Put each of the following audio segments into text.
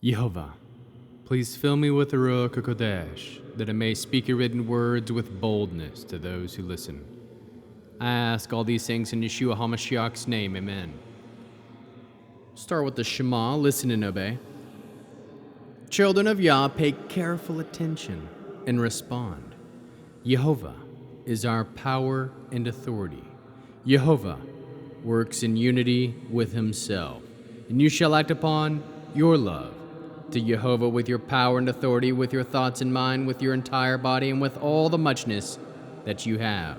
Yehovah, please fill me with the Ruach HaKodesh, that I may speak your written words with boldness to those who listen. I ask all these things in Yeshua HaMashiach's name, amen. Start with the Shema, listen and obey. Children of Yah, pay careful attention and respond. Yehovah is our power and authority. Yehovah works in unity with himself, and you shall act upon your love to Yehovah with your power and authority, with your thoughts in mind, with your entire body, and with all the muchness that you have.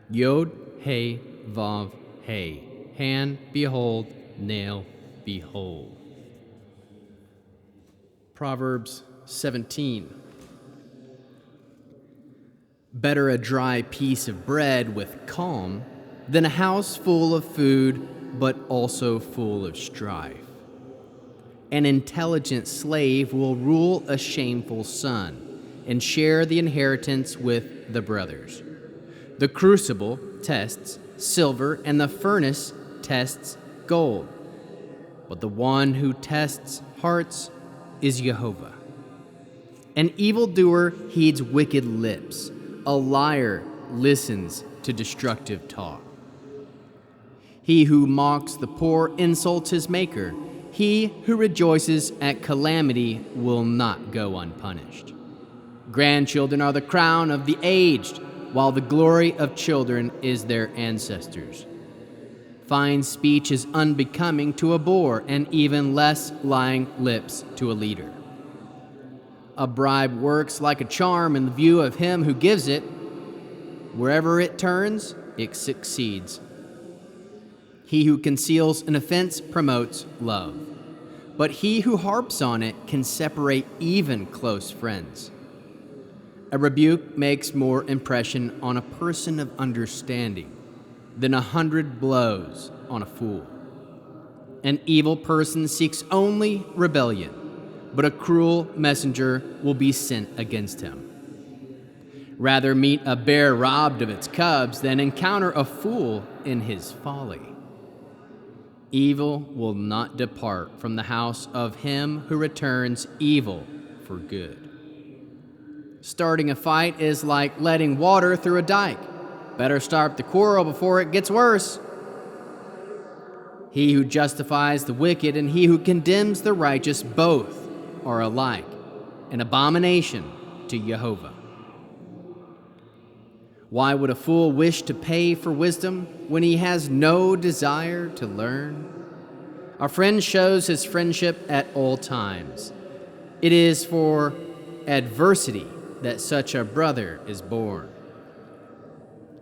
Yod, He, Vav, He. Hand, behold. Nail, behold. Proverbs 17. Better a dry piece of bread with calm than a house full of food, but also full of strife. An intelligent slave will rule a shameful son and share the inheritance with the brothers. The crucible tests silver, and the furnace tests gold. But the one who tests hearts is Yehovah. An evildoer heeds wicked lips. A liar listens to destructive talk. He who mocks the poor insults his maker. He who rejoices at calamity will not go unpunished. Grandchildren are the crown of the aged, while the glory of children is their ancestors. Fine speech is unbecoming to a boor, and even less lying lips to a leader. A bribe works like a charm in the view of him who gives it. Wherever it turns, it succeeds. He who conceals an offense promotes love, but he who harps on it can separate even close friends. A rebuke makes more impression on a person of understanding than 100 blows on a fool. An evil person seeks only rebellion, but a cruel messenger will be sent against him. Rather meet a bear robbed of its cubs than encounter a fool in his folly. Evil will not depart from the house of him who returns evil for good. Starting a fight is like letting water through a dike. Better start the quarrel before it gets worse. He who justifies the wicked and he who condemns the righteous, both are alike an abomination to Yehovah. Why would a fool wish to pay for wisdom when he has no desire to learn? A friend shows his friendship at all times. It is for adversity that such a brother is born.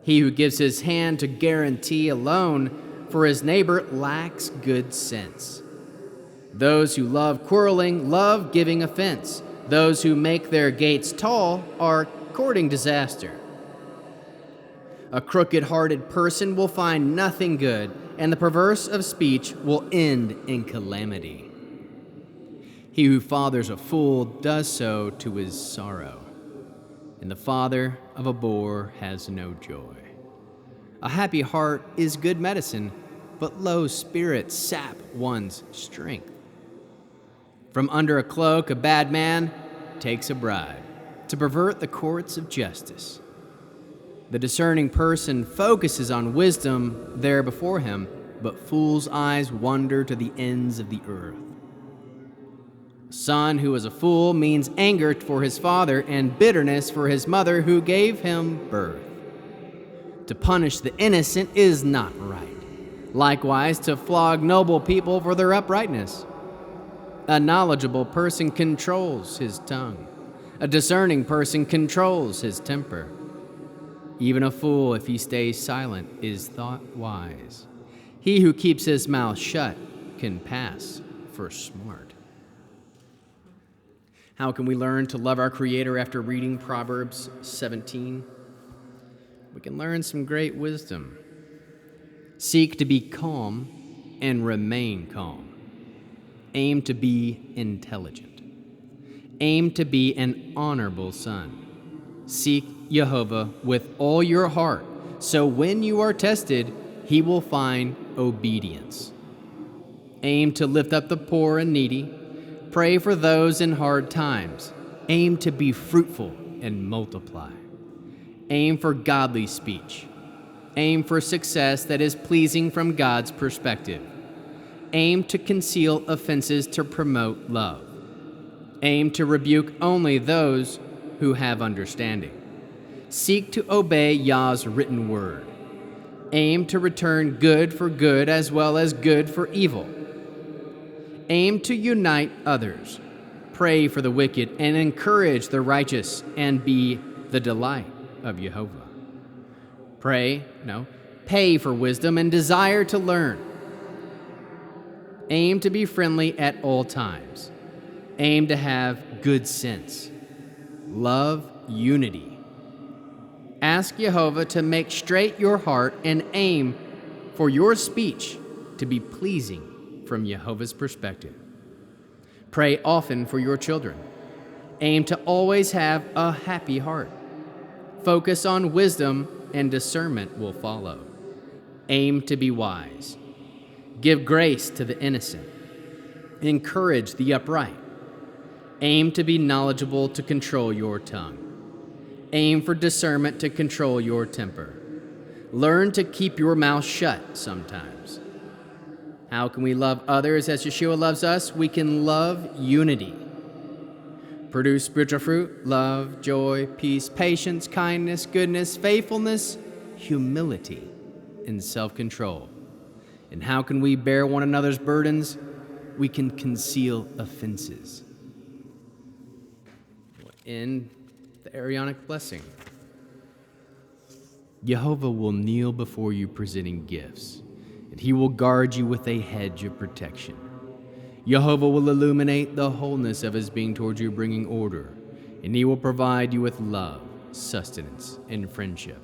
He who gives his hand to guarantee a loan for his neighbor lacks good sense. Those who love quarreling love giving offense. Those who make their gates tall are courting disaster. A crooked-hearted person will find nothing good, and the perverse of speech will end in calamity. He who fathers a fool does so to his sorrow, and the father of a boor has no joy. A happy heart is good medicine, but low spirits sap one's strength. From under a cloak, a bad man takes a bribe to pervert the courts of justice. The discerning person focuses on wisdom there before him, but fools' eyes wander to the ends of the earth. A son who is a fool means anger for his father and bitterness for his mother who gave him birth. To punish the innocent is not right. Likewise, to flog noble people for their uprightness. A knowledgeable person controls his tongue. A discerning person controls his temper. Even a fool, if he stays silent, is thought wise. He who keeps his mouth shut can pass for smart. How can we learn to love our Creator after reading Proverbs 17? We can learn some great wisdom. Seek to be calm and remain calm. Aim to be intelligent. Aim to be an honorable son. Seek Yehovah with all your heart, so when you are tested, he will find obedience. Aim to lift up the poor and needy. Pray for those in hard times. Aim to be fruitful and multiply. Aim for godly speech. Aim for success that is pleasing from God's perspective. Aim to conceal offenses to promote love. Aim to rebuke only those who have understanding. Seek to obey Yah's written word. Aim to return good for good as well as good for evil. Aim to unite others. Pray for the wicked and encourage the righteous and be the delight of Jehovah. Pay for wisdom and desire to learn. Aim to be friendly at all times. Aim to have good sense. Love unity. Ask Jehovah to make straight your heart and aim for your speech to be pleasing from Jehovah's perspective. Pray often for your children. Aim to always have a happy heart. Focus on wisdom and discernment will follow. Aim to be wise. Give grace to the innocent. Encourage the upright. Aim to be knowledgeable to control your tongue. Aim for discernment to control your temper. Learn to keep your mouth shut sometimes. How can we love others as Yeshua loves us? We can love unity. Produce spiritual fruit, love, joy, peace, patience, kindness, goodness, faithfulness, humility, and self-control. And how can we bear one another's burdens? We can conceal offenses. We'll end the Arianic blessing. Jehovah will kneel before you presenting gifts, and he will guard you with a hedge of protection. Jehovah will illuminate the wholeness of his being towards you, bringing order, and he will provide you with love, sustenance, and friendship.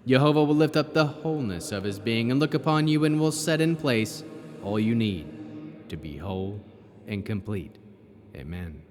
Jehovah will lift up the wholeness of his being and look upon you and will set in place all you need to be whole and complete. Amen.